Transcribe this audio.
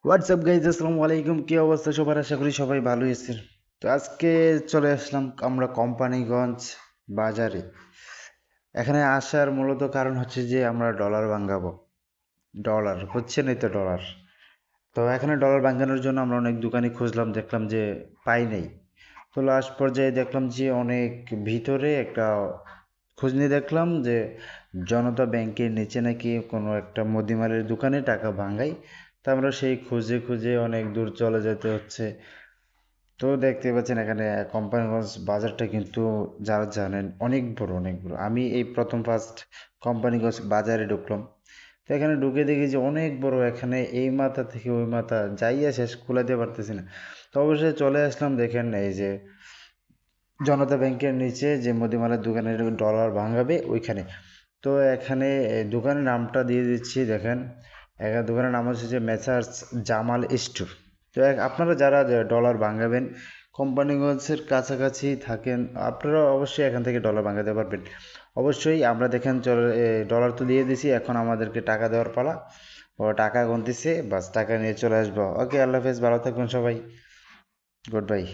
WhatsApp guys, আসসালামু আলাইকুম। কি অবস্থা সবার? আশা করি সবাই ভালোই আছেন। তো আজকে চলে আসলাম আমরা কোম্পানিগঞ্জ বাজারে। এখানে আসার মূলত কারণ হচ্ছে যে আমরা ডলার ভাঙাবো। ডলার হচ্ছে না তো ডলার। তো এখানে ডলার ভাঙানোর জন্য আমরা অনেক দোকানে খুঁজলাম, দেখলাম যে পাই নাই। তো লাস্ট পর্যায়ে দেখলাম যে অনেক ভিতরে একটা খোঁজ নিয়ে দেখলাম যে জনতা ব্যাংকের নিচে নাকি কোনো একটা মুদিমালের দোকানে টাকা ভাঙাই। তা আমরা সেই খুঁজে খুঁজে অনেক দূর চলে যেতে হচ্ছে। তো দেখতে পাচ্ছেন এখানে কোম্পানিগঞ্জ বাজারটা কিন্তু, যারা জানেন, অনেক বড় অনেক বড়। আমি এই প্রথম ফার্স্ট কোম্পানিগঞ্জ বাজারে ঢুকলাম। তো এখানে ঢুকে দেখি যে অনেক বড়, এখানে এই মাথা থেকে ওই মাথা যাইয়া শেষ কুলাতে পারতেছি না। তো অবশ্যই চলে আসলাম, দেখেন এই যে জনতা ব্যাংকের নিচে যে মুদিমালের দোকানের ডলার ভাঙাবে ওইখানে। তো এখানে দোকানের নামটা দিয়ে দিচ্ছি, দেখেন। এখানে দোকানের নাম হচ্ছে যে মেসার্স জামাল স্টোর। তো আপনারা যারা ডলার ভাঙাবেন, কোম্পানিগঞ্জের কাছাকাছি থাকেন, আপনারা অবশ্যই এখান থেকে ডলার ভাঙাতে পারবেন। অবশ্যই আমরা দেখেন ডলার তো দিয়ে দিছি, এখন আমাদেরকে টাকা দেওয়ার পালা। ও টাকা গুনতেছে, বাস টাকা নিয়ে চলে আসবো। ওকে, আল্লাহ হাফেজ, ভালো থাকবেন সবাই। Good bye.